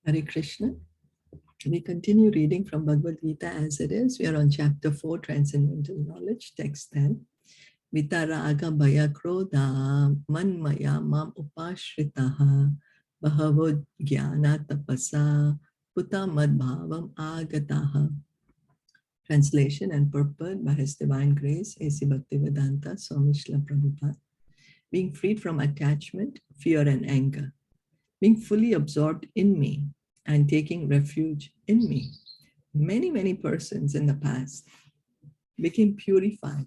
Hare Krishna. We continue reading from Bhagavad Gita as it is. We are on chapter 4, Transcendental Knowledge, text 10. Vitaraga bhaya krodha manmaya mam upashritaha bhagavad jnana tapasa puta madbhavam agataha. Translation and purport by His Divine Grace, A.C. Bhaktivedanta Swami Srila Prabhupada. Being freed from attachment, fear and anger. Being fully absorbed in me and taking refuge in me. Many persons in the past became purified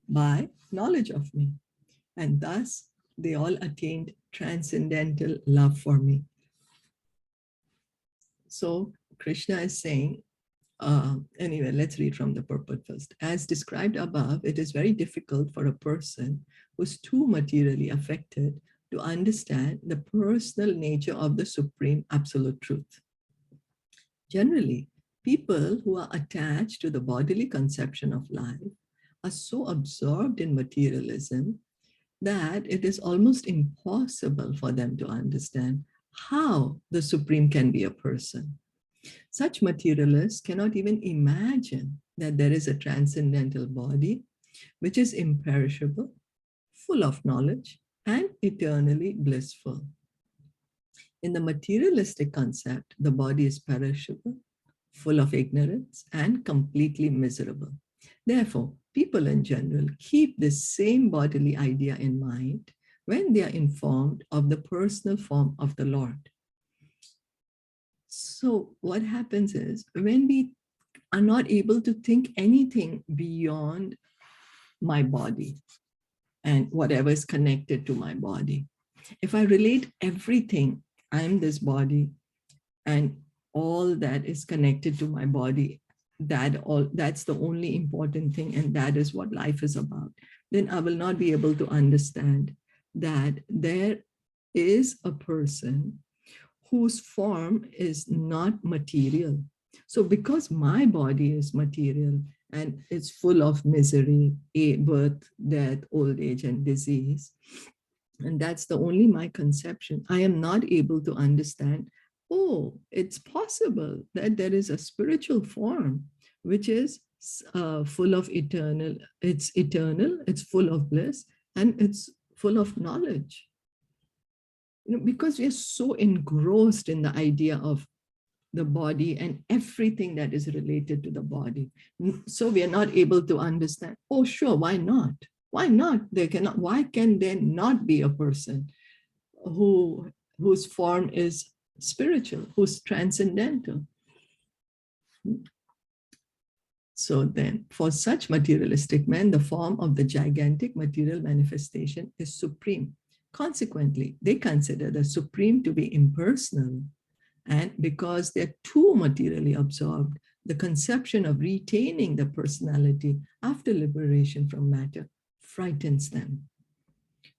by knowledge of me, and thus they all attained transcendental love for me. So Krishna is saying, anyway, let's read from the purport first. As described above, it is very difficult for a person who's too materially affected to understand the personal nature of the Supreme Absolute Truth. Generally, people who are attached to the bodily conception of life are so absorbed in materialism that it is almost impossible for them to understand how the Supreme can be a person. Such materialists cannot even imagine that there is a transcendental body which is imperishable, full of knowledge, and eternally blissful. In the materialistic concept, the body is perishable, full of ignorance, and completely miserable. Therefore, people in general keep this same bodily idea in mind when they are informed of the personal form of the Lord. So what happens is, when we are not able to think anything beyond my body and whatever is connected to my body, if I relate everything, I'm this body and all that is connected to my body, that's the only important thing, and that is what life is about, then I will not be able to understand that there is a person whose form is not material. So because my body is material and it's full of misery, birth, death, old age, and disease, and that's the only my conception, I am not able to understand, oh, it's possible that there is a spiritual form which is full of eternal, it's full of bliss, and it's full of knowledge. Because we are so engrossed in the idea of the body and everything that is related to the body. So we are not able to understand, oh, sure, why not? Why not? Why can there not be a person whose form is spiritual, who's transcendental? So then, for such materialistic men, the form of the gigantic material manifestation is supreme. Consequently, they consider the Supreme to be impersonal, and because they're too materially absorbed, the conception of retaining the personality after liberation from matter frightens them.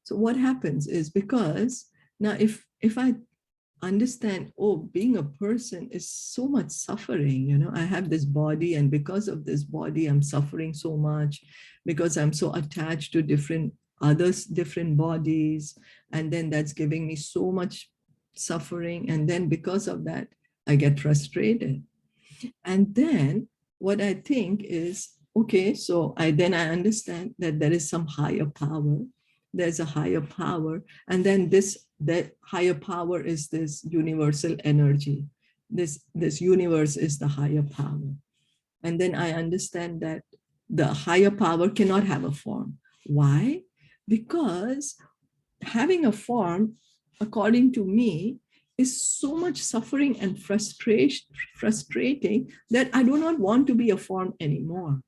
So what happens is, because now if I understand, oh, being a person is so much suffering, I have this body, and because of this body, I'm suffering so much because I'm so attached to different bodies, and then that's giving me so much suffering, and then because of that I get frustrated. And then what I think is, okay, so I understand that there is some higher power, there's a higher power, and then that higher power is this universal energy, this universe is the higher power. And then I understand that the higher power cannot have a form. Why? Because having a form, according to me, is so much suffering and frustrating that I do not want to be a form anymore.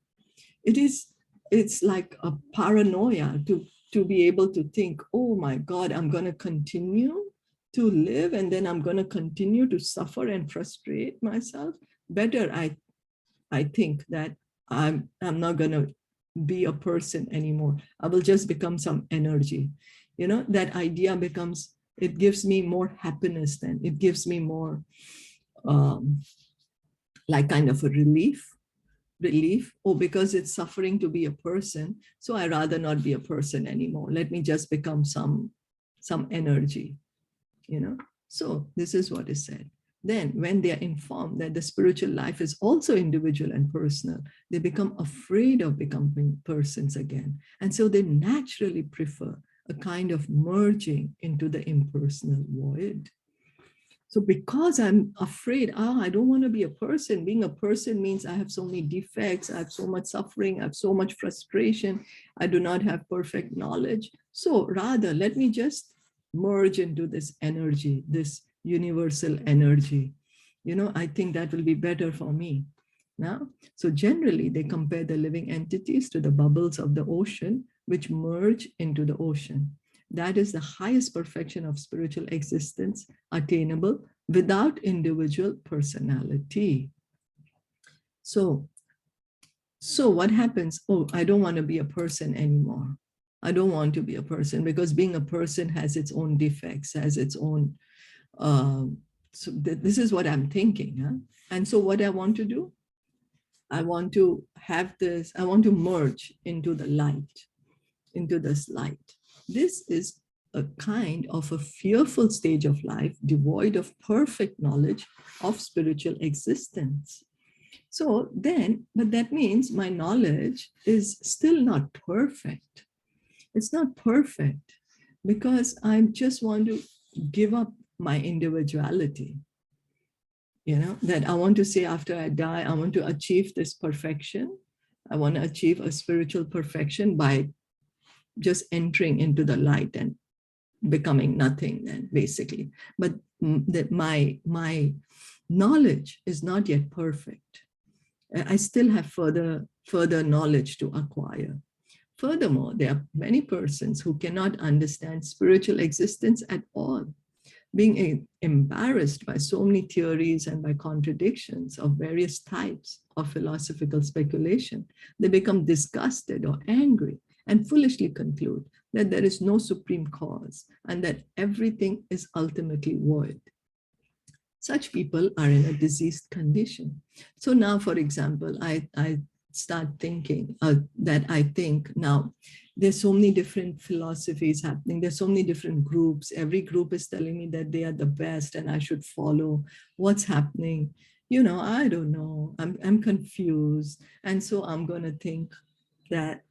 It's like a paranoia to be able to think, oh my God, I'm going to continue to live, and then I'm going to continue to suffer and frustrate myself. Better, I think that I'm not going to be a person anymore. I will just become some energy. That idea becomes, it gives me more happiness then. It gives me more like kind of a relief. Oh, because it's suffering to be a person, so I rather not be a person anymore. Let me just become some energy. So this is what is said. Then when they are informed that the spiritual life is also individual and personal, they become afraid of becoming persons again. And so they naturally prefer a kind of merging into the impersonal void. So because I'm afraid, I don't want to be a person. Being a person means I have so many defects, I have so much suffering, I have so much frustration, I do not have perfect knowledge. So rather, let me just merge into this energy, this universal energy. I think that will be better for me. Now, so generally they compare the living entities to the bubbles of the ocean, which merge into the ocean. That is the highest perfection of spiritual existence, attainable without individual personality. So what happens? Oh, I don't want to be a person anymore. I don't want to be a person, because being a person has its own defects, has its own, this is what I'm thinking. Huh? And so what I want to do, I want to have this, I want to merge into the light, into this light. This is a kind of a fearful stage of life, devoid of perfect knowledge of spiritual existence. So then, but that means my knowledge is still not perfect. It's not perfect because I just want to give up my individuality. That I want to say after I die, I want to achieve this perfection. I want to achieve a spiritual perfection by just entering into the light and becoming nothing then, basically. But that my knowledge is not yet perfect. I still have further knowledge to acquire. Furthermore, there are many persons who cannot understand spiritual existence at all, being embarrassed by so many theories and by contradictions of various types of philosophical speculation. They become disgusted or angry and foolishly conclude that there is no supreme cause and that everything is ultimately void. Such people are in a diseased condition. So now, for example, I start thinking that I think now there's so many different philosophies happening. There's so many different groups. Every group is telling me that they are the best and I should follow what's happening. I don't know. I'm confused. And so I'm going to think that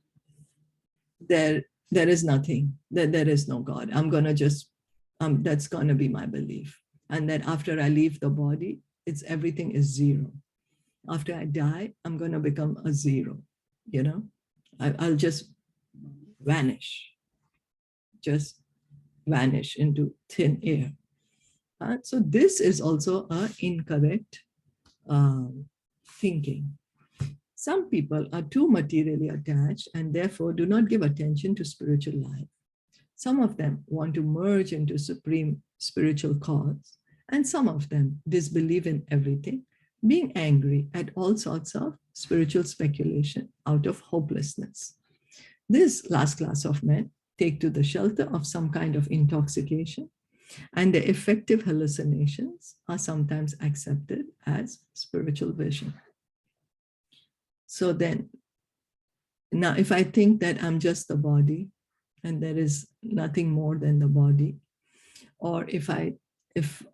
there is nothing, that there is no God. I'm going to just, that's going to be my belief. And that after I leave the body, everything is zero. After I die, I'm going to become a zero. I'll just vanish into thin air. So this is also an incorrect thinking. Some people are too materially attached and therefore do not give attention to spiritual life. Some of them want to merge into supreme spiritual cause, and some of them disbelieve in everything, being angry at all sorts of spiritual speculation out of hopelessness. This last class of men take to the shelter of some kind of intoxication, and the effective hallucinations are sometimes accepted as spiritual vision. So then, now if I think that I'm just the body and there is nothing more than the body, or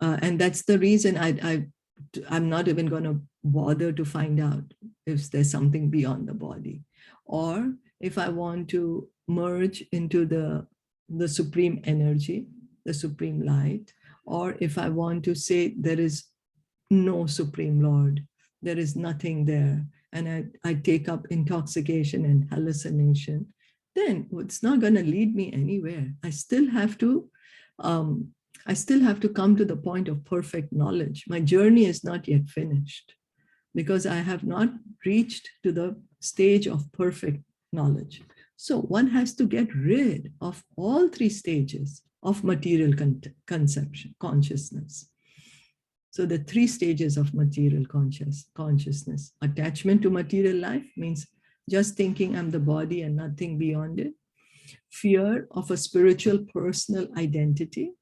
and that's the reason I'm not even going to bother to find out if there's something beyond the body, or if I want to merge into the supreme energy, the supreme light, or if I want to say there is no supreme Lord, there is nothing there, and I take up intoxication and hallucination, then it's not going to lead me anywhere. I still have to come to the point of perfect knowledge. My journey is not yet finished because I have not reached to the stage of perfect knowledge. So one has to get rid of all three stages of material consciousness. So the three stages of material consciousness. Attachment to material life means just thinking I'm the body and nothing beyond it. Fear of a spiritual personal identity,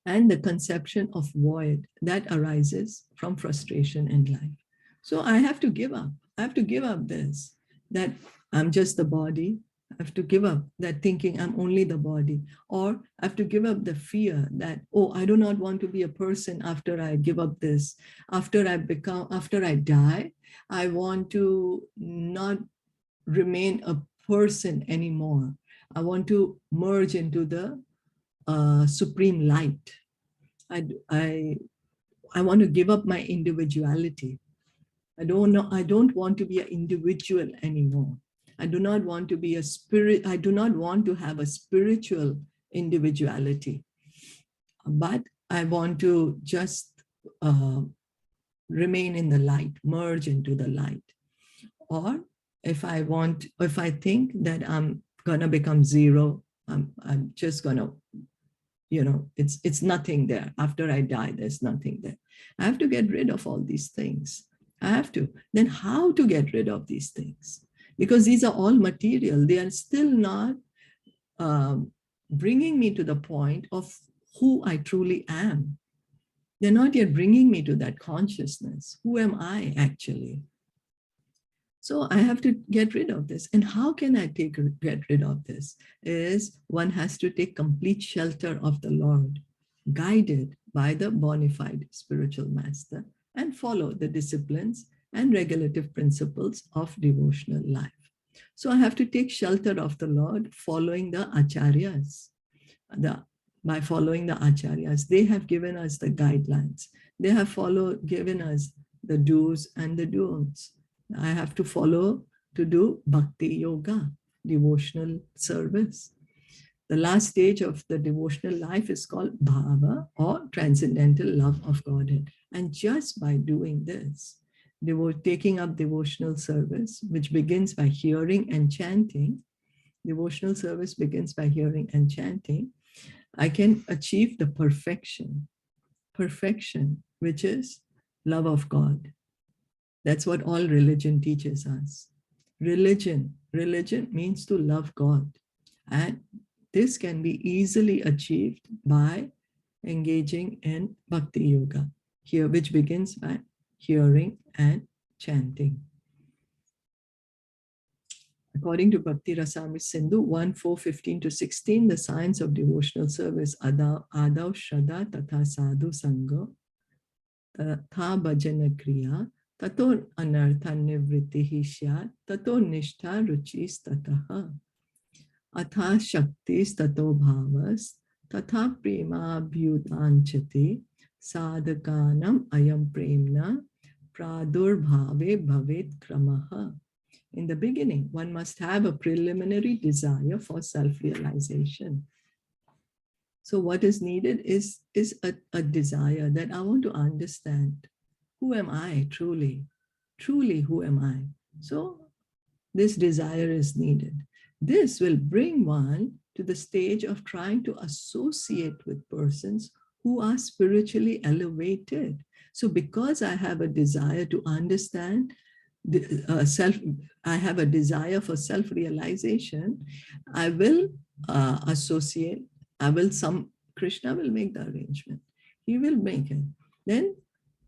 and the conception of void that arises from frustration in life. So I have to give up. I have to give up this, that I'm just the body I have to give up that thinking I'm only the body, or I have to give up the fear that, oh, I do not want to be a person after I give up this. After I die, I want to not remain a person anymore. I want to merge into the supreme light. I want to give up my individuality. I don't want to be an individual anymore. I do not want to be a spirit. I do not want to have a spiritual individuality, but I want to just uh, remain in the light, merge into the light. Or if I think that I'm gonna become zero, I'm just gonna, it's nothing there. After I die, there's nothing there. I have to get rid of all these things. I have to. Then how to get rid of these things? Because these are all material. They are still not bringing me to the point of who I truly am. They're not yet bringing me to that consciousness. Who am I actually? So I have to get rid of this. And how can I get rid of this? Is one has to take complete shelter of the Lord, guided by the bona fide spiritual master, and follow the disciplines and regulative principles of devotional life. So I have to take shelter of the Lord, following the acharyas. By following the acharyas, they have given us the guidelines. They have given us the do's and the don'ts. I have to follow to do bhakti yoga, devotional service. The last stage of the devotional life is called bhava, or transcendental love of Godhead. And just by doing this, taking up devotional service, which begins by hearing and chanting, devotional service begins by hearing and chanting, I can achieve the perfection, which is love of God. That's what all religion teaches us. Religion means to love God. And this can be easily achieved by engaging in bhakti yoga, which begins by hearing and chanting. According to Bhakti Rasamrita Sindhu 1:4-15-16, the science of devotional service, Adav Shraddha Tatha Sadhu Sangha Tatha Bhajana Kriya Tato Anartha Nivritti Syat Tato Nishtha Ruchis Tataha Atha Shaktis Tato Bhavas Tatha Prema Bhyutanchati Sadhakanam Ayam Premna Pradurbhave Bhavet Kramaha. In the beginning, one must have a preliminary desire for self-realization. So what is needed is a desire that I want to understand. Who am I truly? Truly, who am I? So this desire is needed. This will bring one to the stage of trying to associate with persons who are spiritually elevated. So because I have a desire to understand I have a desire for self-realization, I will associate, Krishna will make the arrangement. He will make it. Then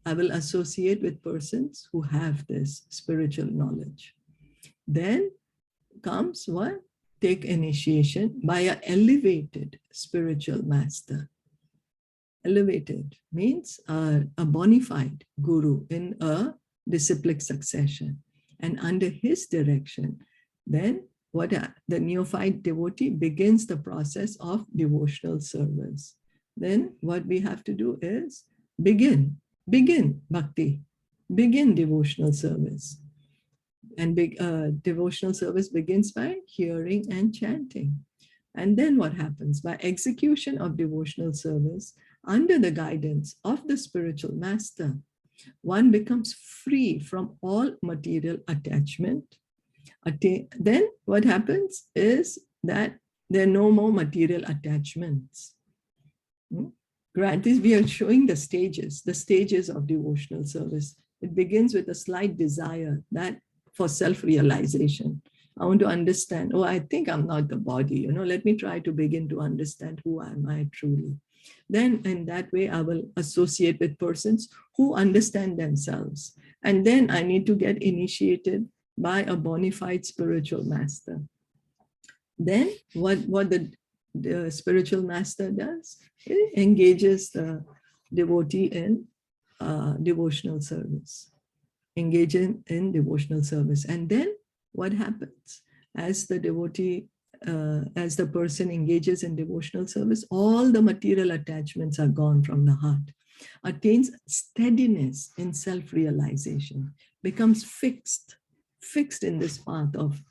I will associate with persons who have this spiritual knowledge. Then comes what? Take initiation by an elevated spiritual master. Elevated means a bona fide guru in a disciplic succession. And under his direction, then the neophyte devotee begins the process of devotional service. Then what we have to do is begin bhakti, begin devotional service. And devotional service begins by hearing and chanting. And then what happens? By execution of devotional service, under the guidance of the spiritual master, one becomes free from all material attachment. Then what happens is that there are no more material attachments. Granted, we are showing the stages of devotional service. It begins with a slight desire that for self-realization. I want to understand, oh, I think I'm not the body, let me try to begin to understand who am I truly. Then in that way, I will associate with persons who understand themselves. And then I need to get initiated by a bona fide spiritual master. Then what the spiritual master does, it engages the devotee in devotional service, engaging in devotional service. And then what happens? As the devotee, as the person engages in devotional service, all the material attachments are gone from the heart, attains steadiness in self-realization, becomes fixed in this path of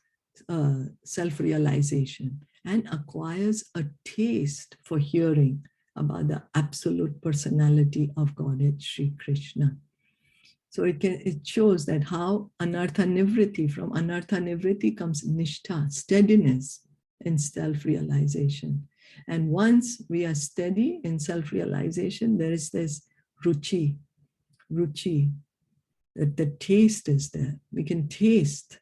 self-realization, and acquires a taste for hearing about the absolute personality of Godhead Sri Krishna. So it shows that how anartha nivritti, from anartha nivritti comes nishtha, steadiness in self-realization. And once we are steady in self-realization, there is this ruchi, that the taste is there. We can taste.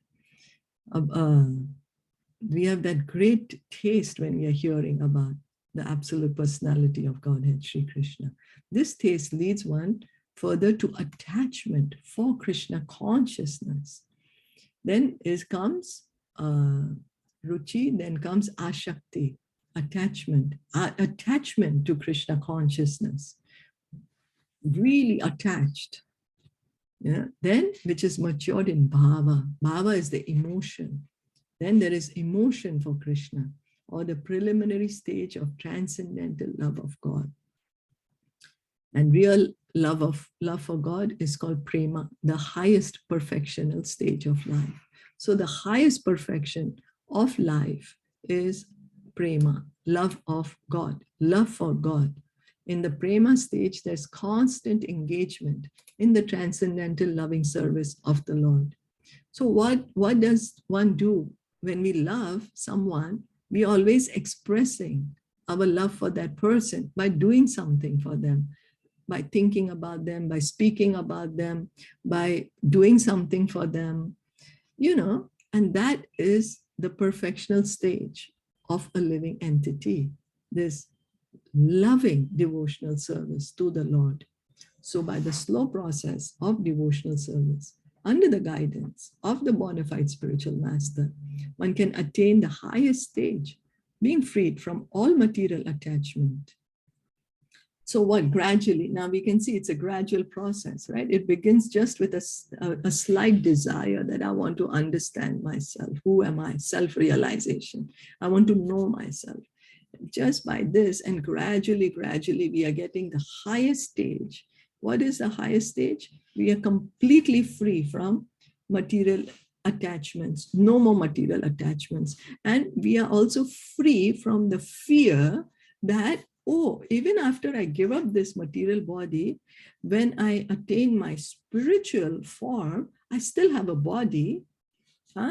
We have that great taste when we are hearing about the absolute personality of Godhead Sri Krishna. This taste leads one further to attachment for Krishna consciousness. Then comes ruchi, then comes ashakti, attachment to Krishna consciousness, really attached. Yeah. Then, which is matured in bhava. Bhava is the emotion. Then there is emotion for Krishna, or the preliminary stage of transcendental love of God. And real love for God is called prema, the highest perfectional stage of life. So the highest perfection of life is prema, love of God, love for God. In the prema stage, there's constant engagement in the transcendental loving service of the Lord. So what does one do when we love someone? We are always expressing our love for that person by doing something for them, by thinking about them, by speaking about them, by doing something for them, and that is the perfectional stage of a living entity, this loving devotional service to the Lord. So by the slow process of devotional service, under the guidance of the bona fide spiritual master, one can attain the highest stage, being freed from all material attachment. So what gradually, now we can see it's a gradual process, right? It begins just with a slight desire that I want to understand myself. Who am I? Self-realization. I want to know myself. Just by this, and gradually, we are getting the highest stage. What is the highest stage? We are completely free from material attachments, no more material attachments. And we are also free from the fear that, oh, even after I give up this material body, when I attain my spiritual form, I still have a body.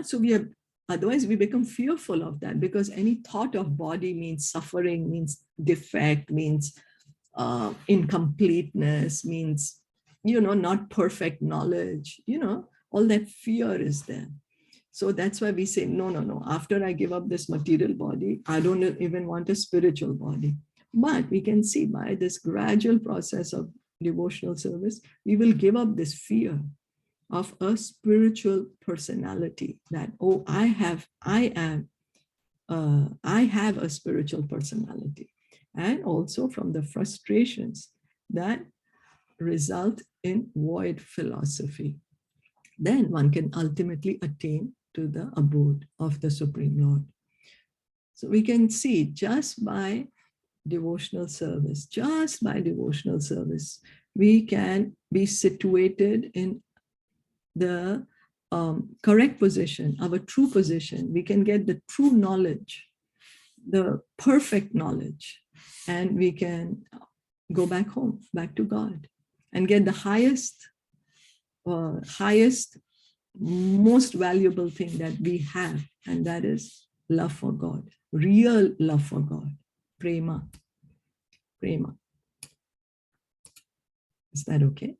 So otherwise we become fearful of that, because any thought of body means suffering, means defect, means incompleteness, means, not perfect knowledge, all that fear is there. So that's why we say, no. After I give up this material body, I don't even want a spiritual body. But we can see by this gradual process of devotional service, we will give up this fear of a spiritual personality, that, oh, I have a spiritual personality. And also from the frustrations that result in void philosophy. Then one can ultimately attain to the abode of the Supreme Lord. So we can see just by devotional service, we can be situated in the correct position, our true position. We can get the true knowledge, the perfect knowledge, and we can go back home, back to God, and get the highest, most valuable thing that we have, and that is love for God, real love for God, prema. Is that okay?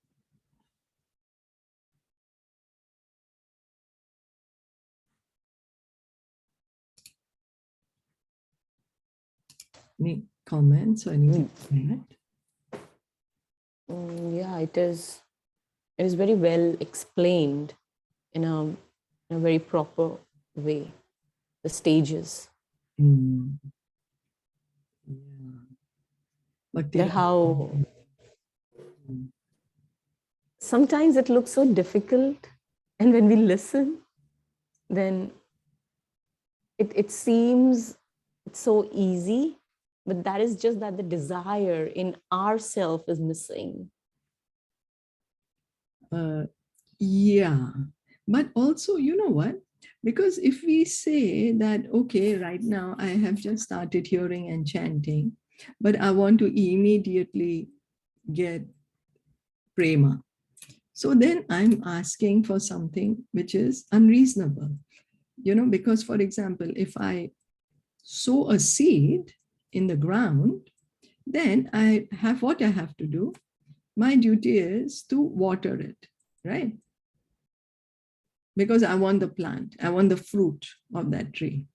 Any comments or anything like that? Yeah, it is very well explained in a very proper way, the stages. Mm. Yeah. Bhakti. How Mm. sometimes it looks so difficult, and when we listen, then it seems it's so easy, but that is just that the desire in ourself is missing. Yeah. But also, you know what? Because if we say that, okay, right now I have just started hearing and chanting, but I want to immediately get prema. So then I'm asking for something which is unreasonable, because for example, if I sow a seed in the ground, then I have what I have to do. My duty is to water it, right? Because I want the plant, I want the fruit of that tree.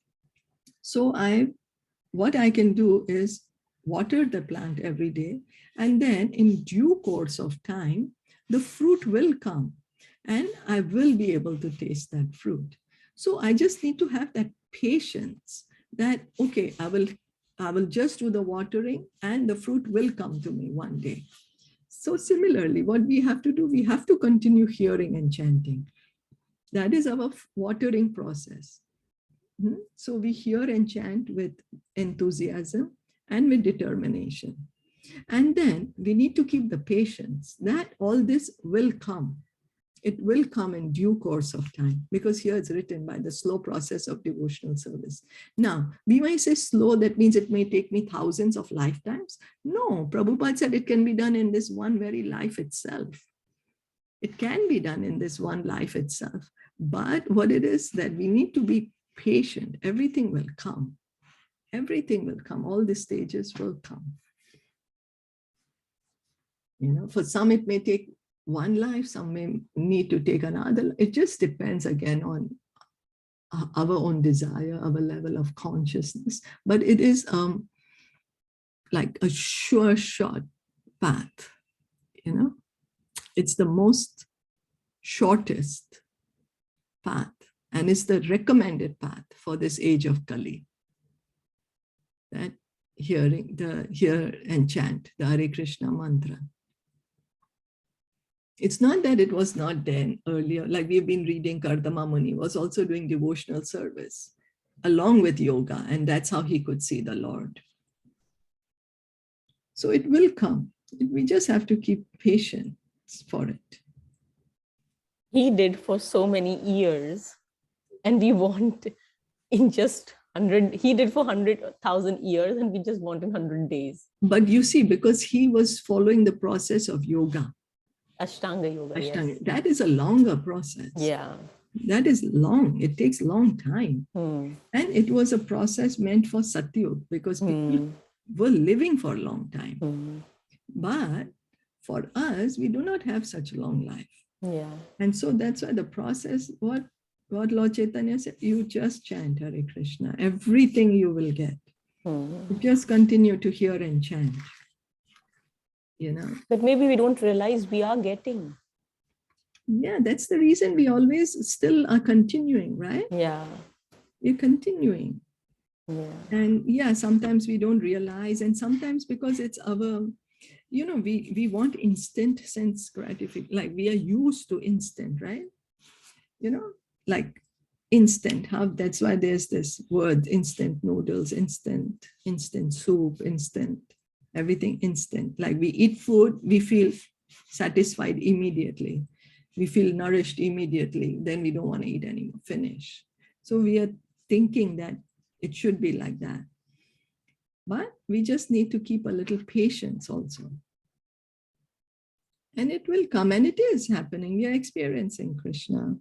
So what I can do is water the plant every day, and then in due course of time, the fruit will come and I will be able to taste that fruit. So I just need to have that patience that, okay, I will just do the watering and the fruit will come to me one day. So similarly, what we have to do, we have to continue hearing and chanting. That is our watering process. So we hear and chant with enthusiasm and with determination. And then we need to keep the patience that all this will come. It will come in due course of time, because here it's written by the slow process of devotional service. Now, we might say slow, that means it may take me thousands of lifetimes. No, Prabhupada said it can be done in this one very life itself. It can be done in this one life itself. But what it is that we need to be patient. Everything will come. Everything will come. All the stages will come. For some it may take one life, some may need to take another. It just depends again on our own desire, our level of consciousness. But it is like a sure shot path. It's the most shortest path, and it's the recommended path for this age of Kali. That hear and chant the Hare Krishna mantra. It's not that it was not then earlier. Like we've been reading, Kardama Muni was also doing devotional service along with yoga, and that's how he could see the Lord. So it will come. We just have to keep patience for it. He did for so many years, and we want in just 100, he did for 100,000 years, and we just want in 100 days. But you see, because he was following the process of yoga. Ashtanga yoga, yes. That is a longer process. Yeah. That is long. It takes a long time. And it was a process meant for Satyug, because people were living for a long time. But for us, we do not have such a long life. Yeah. And so that's why the process, what Lord Chaitanya said, you just chant Hare Krishna. Everything you will get. You just continue to hear and chant. But maybe we don't realize we are getting. Yeah, that's the reason we always still are continuing, right? Yeah. We're continuing. Yeah. And yeah, sometimes we don't realize, and sometimes because it's our, we want instant sense gratification. Like we are used to instant, right? Like instant. That's why there's this word, instant noodles, instant soup, instant, everything instant. Like we eat food, we feel satisfied immediately. We feel nourished immediately. Then we don't want to eat anymore, finish. So we are thinking that it should be like that. But we just need to keep a little patience also. And it will come, and it is happening. We are experiencing Krishna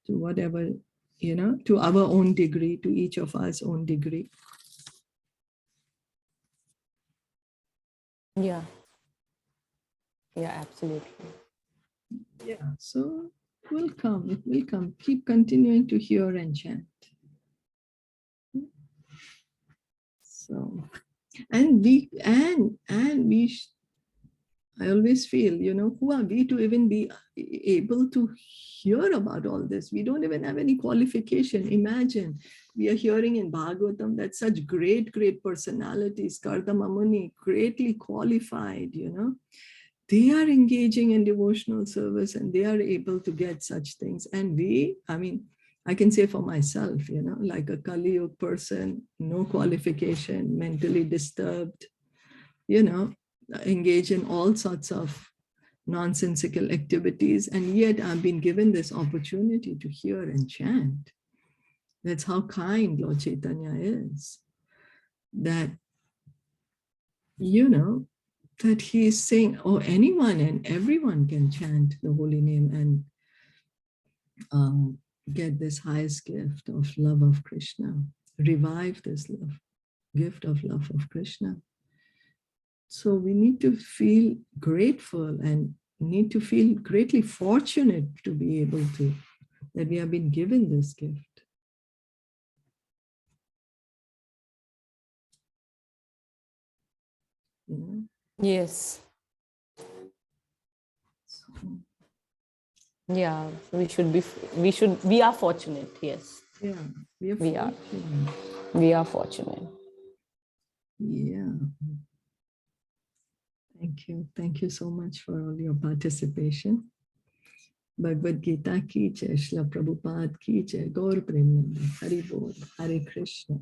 to whatever, to our own degree, to each of us own degree. Yeah. Yeah, absolutely. Yeah, so it will come, it will come. Keep continuing to hear and chant. So, and we I always feel, who are we to even be able to hear about all this? We don't even have any qualification. Imagine, we are hearing in Bhagavatam that such great, great personalities, Kardama Muni, greatly qualified, they are engaging in devotional service and they are able to get such things. And I can say for myself, like a Kali Yuga person, no qualification, mentally disturbed, engage in all sorts of nonsensical activities. And yet I've been given this opportunity to hear and chant. That's how kind Lord Caitanya is. That, that he's saying, oh, anyone and everyone can chant the holy name and get this highest gift of love of Krishna, revive this love, gift of love of Krishna. So we need to feel grateful and need to feel greatly fortunate to be able to, that we have been given this gift. Yes. So, Yeah, we are fortunate. Yes. yeah, we are fortunate. We are fortunate. Yeah. Thank you so much for all your participation. Bhagavad Gita ki jai, Shila Prabhupada ki jai, Gaur Premanand, Hari Bol, Hare Krishna.